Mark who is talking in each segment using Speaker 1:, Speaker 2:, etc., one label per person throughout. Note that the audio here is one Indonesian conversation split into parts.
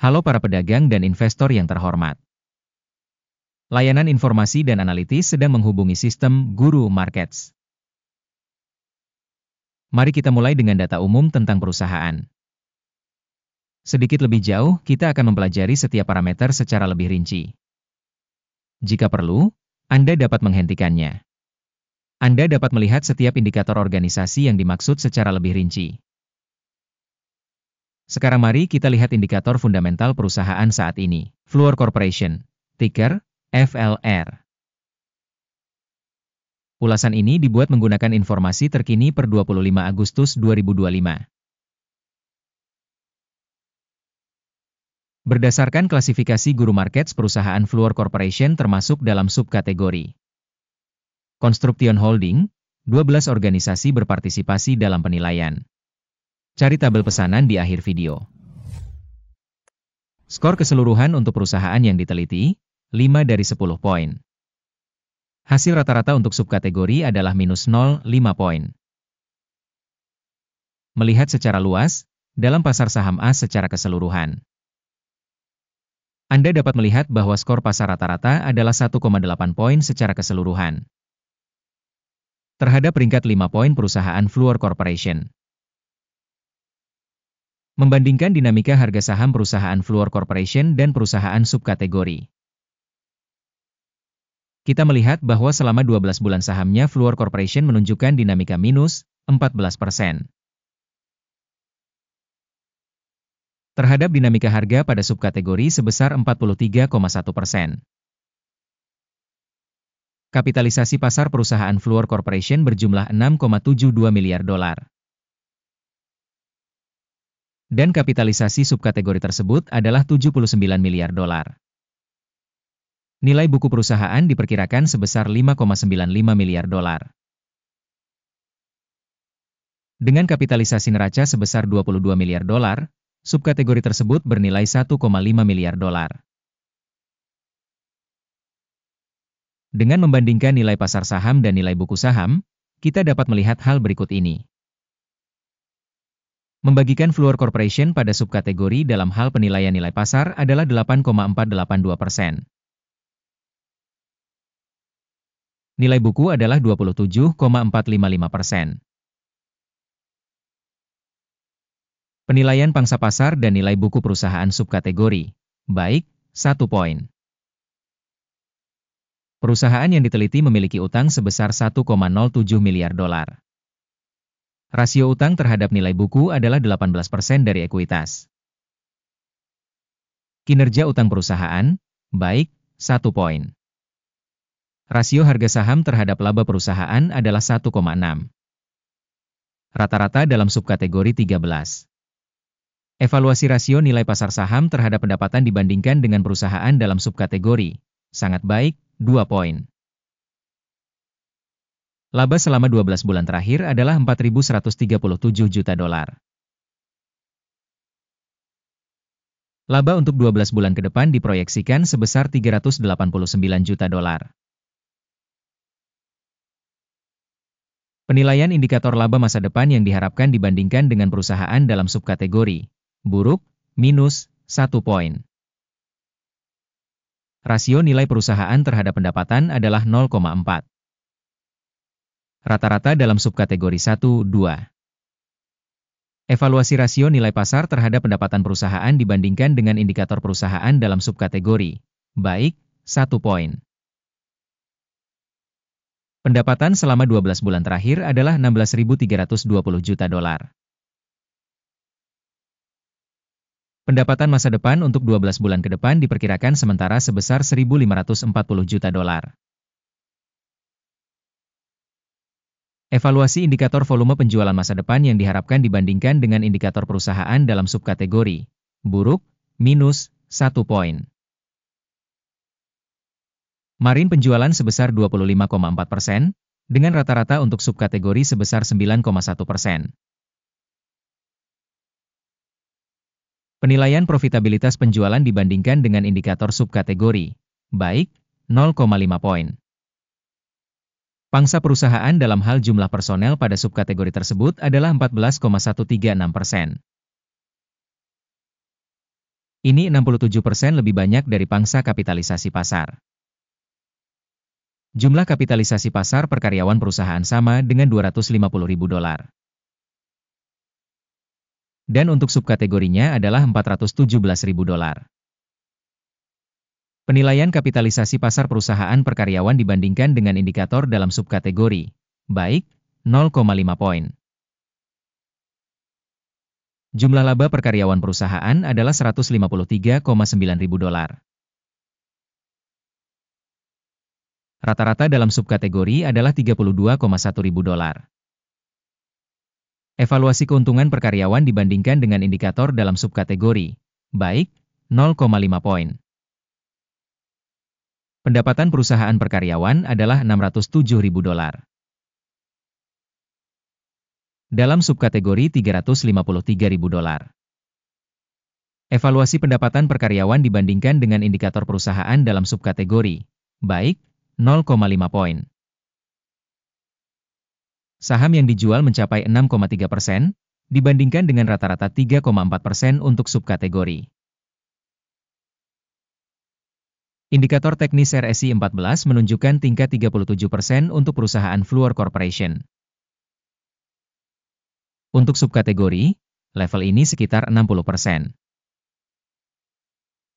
Speaker 1: Halo para pedagang dan investor yang terhormat. Layanan informasi dan analitis sedang menghubungi sistem Guru Markets. Mari kita mulai dengan data umum tentang perusahaan. Sedikit lebih jauh, kita akan mempelajari setiap parameter secara lebih rinci. Jika perlu, Anda dapat menghentikannya. Anda dapat melihat setiap indikator organisasi yang dimaksud secara lebih rinci. Sekarang mari kita lihat indikator fundamental perusahaan saat ini. Fluor Corporation, ticker FLR. Ulasan ini dibuat menggunakan informasi terkini per 25 Agustus 2025. Berdasarkan klasifikasi Guru Markets, perusahaan Fluor Corporation termasuk dalam subkategori Construction Holding. 12 organisasi berpartisipasi dalam penilaian. Cari tabel pesanan di akhir video. Skor keseluruhan untuk perusahaan yang diteliti, 5 dari 10 poin. Hasil rata-rata untuk subkategori adalah minus 0,5 poin. Melihat secara luas, dalam pasar saham A secara keseluruhan, Anda dapat melihat bahwa skor pasar rata-rata adalah 1,8 poin secara keseluruhan. Terhadap peringkat 5 poin perusahaan Fluor Corporation. Membandingkan dinamika harga saham perusahaan Fluor Corporation dan perusahaan subkategori. Kita melihat bahwa selama 12 bulan sahamnya Fluor Corporation menunjukkan dinamika minus 14%. Terhadap dinamika harga pada subkategori sebesar 43,1%. Kapitalisasi pasar perusahaan Fluor Corporation berjumlah 6,72 miliar dolar. Dan kapitalisasi subkategori tersebut adalah 79 miliar dolar. Nilai buku perusahaan diperkirakan sebesar 5,95 miliar dolar. Dengan kapitalisasi neraca sebesar 22 miliar dolar, subkategori tersebut bernilai 1,5 miliar dolar. Dengan membandingkan nilai pasar saham dan nilai buku saham, kita dapat melihat hal berikut ini. Membagikan Fluor Corporation pada subkategori dalam hal penilaian nilai pasar adalah 8,482%. Nilai buku adalah 27,455%. Penilaian pangsa pasar dan nilai buku perusahaan subkategori, baik, 1 poin. Perusahaan yang diteliti memiliki utang sebesar 1,07 miliar dolar. Rasio utang terhadap nilai buku adalah 18% dari ekuitas. Kinerja utang perusahaan, baik, 1 poin. Rasio harga saham terhadap laba perusahaan adalah 1,6. Rata-rata dalam subkategori 13. Evaluasi rasio nilai pasar saham terhadap pendapatan dibandingkan dengan perusahaan dalam subkategori, sangat baik, 2 poin. Laba selama 12 bulan terakhir adalah 4.137 juta dolar. Laba untuk 12 bulan ke depan diproyeksikan sebesar 389 juta dolar. Penilaian indikator laba masa depan yang diharapkan dibandingkan dengan perusahaan dalam subkategori, buruk, minus, 1 poin. Rasio nilai perusahaan terhadap pendapatan adalah 0,4. Rata-rata dalam subkategori 1-2. Evaluasi rasio nilai pasar terhadap pendapatan perusahaan dibandingkan dengan indikator perusahaan dalam subkategori, baik, 1 poin. Pendapatan selama 12 bulan terakhir adalah 16.320 juta dolar. Pendapatan masa depan untuk 12 bulan ke depan diperkirakan sementara sebesar 1.540 juta dolar. Evaluasi indikator volume penjualan masa depan yang diharapkan dibandingkan dengan indikator perusahaan dalam subkategori, buruk, minus, 1 poin. Marine penjualan sebesar 25,4%, dengan rata-rata untuk subkategori sebesar 9,1%. Penilaian profitabilitas penjualan dibandingkan dengan indikator subkategori, baik, 0,5 poin. Pangsa perusahaan dalam hal jumlah personel pada subkategori tersebut adalah 14,136%. Ini 67% lebih banyak dari pangsa kapitalisasi pasar. Jumlah kapitalisasi pasar per karyawan perusahaan sama dengan $250.000. Dan untuk subkategorinya adalah $417.000. Penilaian kapitalisasi pasar perusahaan per karyawan dibandingkan dengan indikator dalam subkategori, baik, 0,5 poin. Jumlah laba per karyawan perusahaan adalah $153,900. Rata-rata dalam subkategori adalah $32,100. Evaluasi keuntungan per karyawan dibandingkan dengan indikator dalam subkategori, baik, 0,5 poin. Pendapatan perusahaan per karyawan adalah $607.000. Dalam subkategori $353.000. Evaluasi pendapatan per karyawan dibandingkan dengan indikator perusahaan dalam subkategori, baik, 0,5 poin. Saham yang dijual mencapai 6,3%, dibandingkan dengan rata-rata 3,4% untuk subkategori. Indikator teknis RSI 14 menunjukkan tingkat 37% untuk perusahaan Fluor Corporation. Untuk subkategori, level ini sekitar 60%.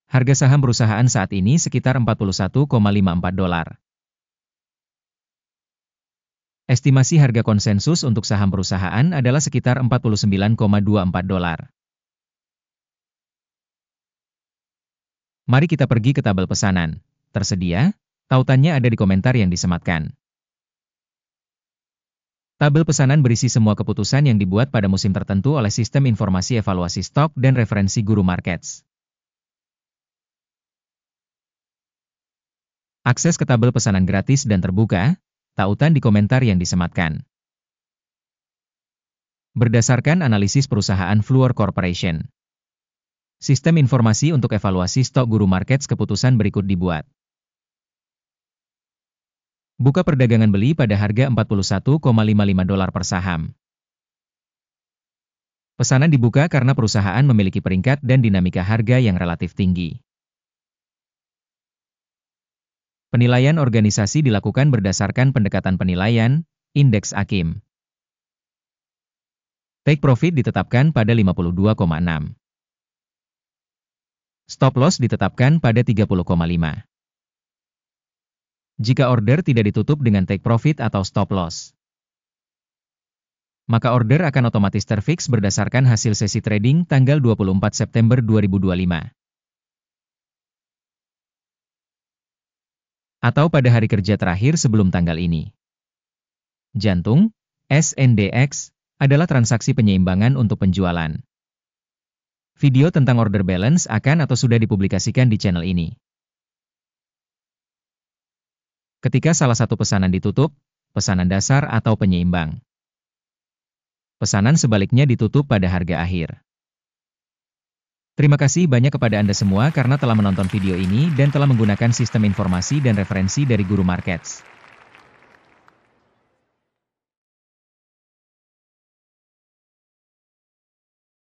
Speaker 1: Harga saham perusahaan saat ini sekitar $41,54. Estimasi harga konsensus untuk saham perusahaan adalah sekitar $49,24. Mari kita pergi ke tabel pesanan. Tersedia, tautannya ada di komentar yang disematkan. Tabel pesanan berisi semua keputusan yang dibuat pada musim tertentu oleh Sistem Informasi Evaluasi Stok dan Referensi Guru Markets. Akses ke tabel pesanan gratis dan terbuka, tautan di komentar yang disematkan. Berdasarkan analisis perusahaan Fluor Corporation. Sistem informasi untuk evaluasi stok Guru Markets keputusan berikut dibuat. Buka perdagangan beli pada harga $41,55 per saham. Pesanan dibuka karena perusahaan memiliki peringkat dan dinamika harga yang relatif tinggi. Penilaian organisasi dilakukan berdasarkan pendekatan penilaian, indeks AKIM. Take profit ditetapkan pada 52,6. Stop loss ditetapkan pada 30,5. Jika order tidak ditutup dengan take profit atau stop loss, maka order akan otomatis terfix berdasarkan hasil sesi trading tanggal 24 September 2025. Atau pada hari kerja terakhir sebelum tanggal ini. Jantung, SNDX, adalah transaksi penyeimbangan untuk penjualan. Video tentang order balance akan atau sudah dipublikasikan di channel ini. Ketika salah satu pesanan ditutup, pesanan dasar atau penyeimbang. Pesanan sebaliknya ditutup pada harga akhir. Terima kasih banyak kepada Anda semua karena telah menonton video ini dan telah menggunakan sistem informasi dan referensi dari Guru Markets.